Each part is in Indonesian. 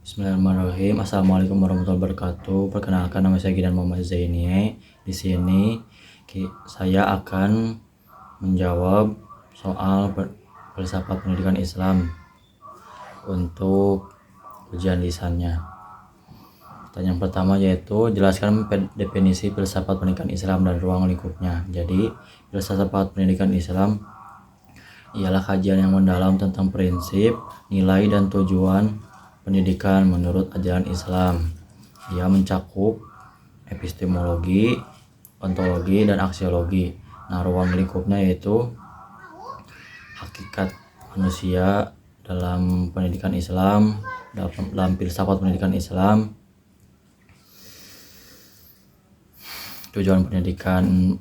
Bismillahirrahmanirrahim. Assalamualaikum warahmatullahi wabarakatuh. Perkenalkan, nama saya Gideon Muhammad Zaini. Di sini saya akan menjawab soal filsafat pendidikan Islam untuk ujian lisannya. Pertanyaan pertama yaitu jelaskan definisi filsafat pendidikan Islam dan ruang lingkupnya. Jadi, filsafat pendidikan Islam ialah kajian yang mendalam tentang prinsip, nilai, dan tujuan pendidikan menurut ajaran Islam. Ia mencakup epistemologi, ontologi, dan aksiologi. Nah, ruang lingkupnya yaitu hakikat manusia dalam pendidikan Islam, dalam filsafat pendidikan Islam, tujuan pendidikan,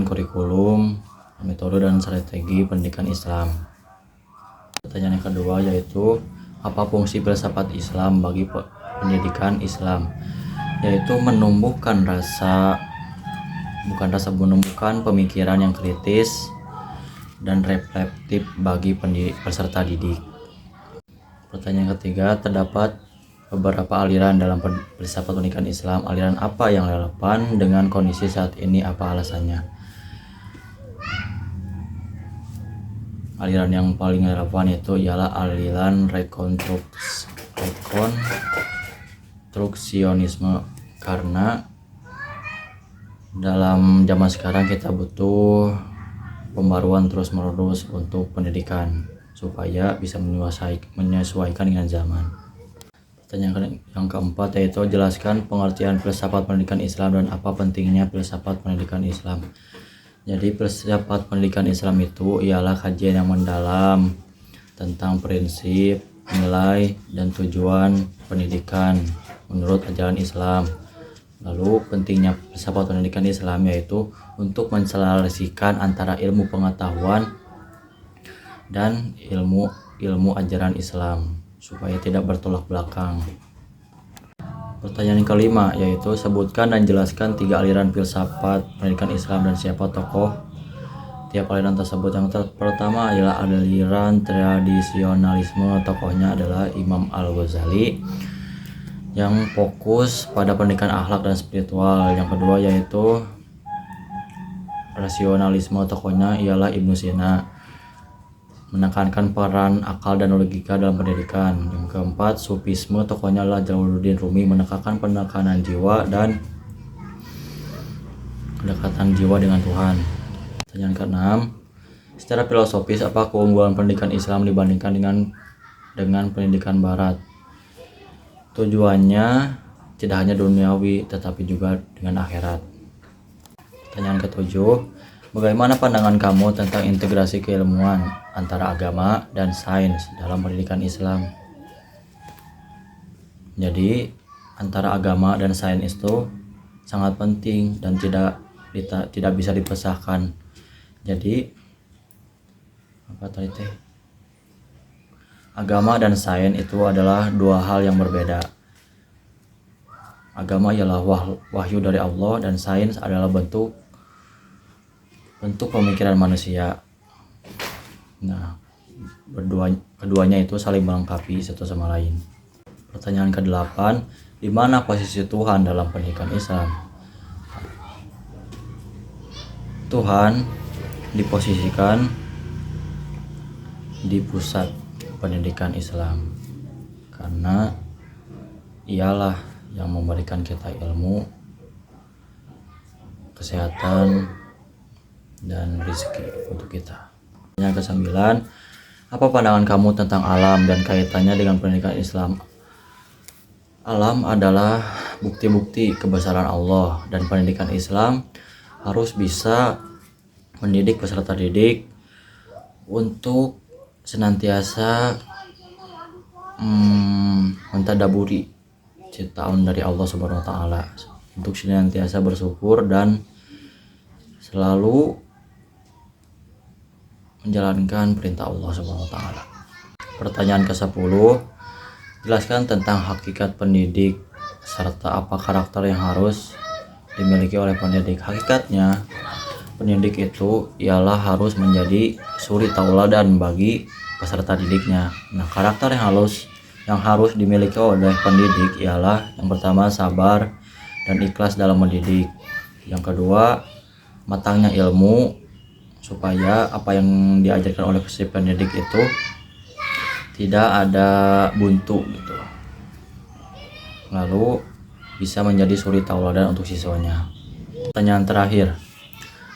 kurikulum, metode dan strategi pendidikan Islam. Pertanyaan yang kedua yaitu apa fungsi filsafat Islam bagi pendidikan Islam? Yaitu menumbuhkan menumbuhkan pemikiran yang kritis dan reflektif bagi peserta didik. Pertanyaan ketiga, terdapat beberapa aliran dalam filsafat pendidikan Islam. Aliran apa yang relevan dengan kondisi saat ini? Apa alasannya? Aliran yang paling relevan itu ialah aliran rekonstruksionisme, karena dalam zaman sekarang kita butuh pembaruan terus-menerus untuk pendidikan supaya bisa menyesuaikan dengan zaman. Pertanyaan yang keempat yaitu jelaskan pengertian filsafat pendidikan Islam dan apa pentingnya filsafat pendidikan Islam. Jadi filsafat pendidikan Islam itu ialah kajian yang mendalam tentang prinsip, nilai, dan tujuan pendidikan menurut ajaran Islam. Lalu pentingnya filsafat pendidikan Islam yaitu untuk menselarasikan antara ilmu pengetahuan dan ilmu ajaran Islam supaya tidak bertolak belakang. Pertanyaan yang kelima yaitu sebutkan dan jelaskan 3 aliran filsafat pendidikan Islam dan siapa tokoh tiap aliran tersebut. Yang pertama adalah aliran tradisionalisme, tokohnya adalah Imam Al-Ghazali yang fokus pada pendidikan akhlak dan spiritual. Yang kedua yaitu rasionalisme, tokohnya ialah Ibnu Sina, menekankan peran akal dan logika dalam pendidikan. Yang keempat, sufisme, tokohnya adalah Jalaluddin Rumi, menekankan penekanan jiwa dan kedekatan jiwa dengan Tuhan. Pertanyaan keenam, secara filosofis apa keunggulan pendidikan Islam dibandingkan dengan pendidikan Barat? Tujuannya tidak hanya duniawi tetapi juga dengan akhirat. Pertanyaan ketujuh, bagaimana pandangan kamu tentang integrasi keilmuan antara agama dan sains dalam pendidikan Islam? Jadi, antara agama dan sains itu sangat penting dan tidak bisa dipisahkan. Jadi, agama dan sains itu adalah 2 hal yang berbeda. Agama ialah wahyu dari Allah dan sains adalah bentuk pemikiran manusia. Nah, keduanya itu saling melengkapi satu sama lain. Pertanyaan ke-8, di mana posisi Tuhan dalam pendidikan Islam? Tuhan diposisikan di pusat pendidikan Islam karena ialah yang memberikan kita ilmu, kesehatan, dan rezeki untuk kita. Yang ke-9, apa pandangan kamu tentang alam dan kaitannya dengan pendidikan Islam? Alam adalah bukti-bukti kebesaran Allah dan pendidikan Islam harus bisa mendidik peserta didik untuk senantiasa mentadaburi ciptaan dari Allah Subhanahu wa taala, untuk senantiasa bersyukur dan selalu menjalankan perintah Allah Subhanahu wa taala. Pertanyaan ke-10, jelaskan tentang hakikat pendidik serta apa karakter yang harus dimiliki oleh pendidik. Hakikatnya, pendidik itu ialah harus menjadi suri tauladan bagi peserta didiknya. Nah, karakter yang yang harus dimiliki oleh pendidik ialah yang pertama sabar dan ikhlas dalam mendidik. Yang kedua, matangnya ilmu supaya apa yang diajarkan oleh si pendidik itu tidak ada buntu gitu. Lalu bisa menjadi suri tauladan untuk siswanya. Pertanyaan terakhir,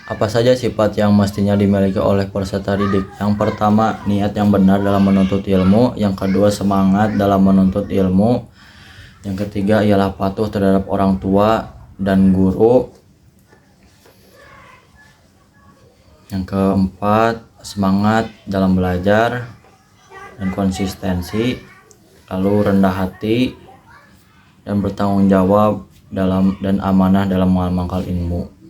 apa saja sifat yang mestinya dimiliki oleh peserta didik? Yang pertama, niat yang benar dalam menuntut ilmu. Yang kedua, semangat dalam menuntut ilmu. Yang ketiga ialah patuh terhadap orang tua dan guru. Yang keempat, semangat dalam belajar dan konsistensi. Lalu rendah hati dan bertanggung jawab dan amanah dalam mengamalkan ilmu.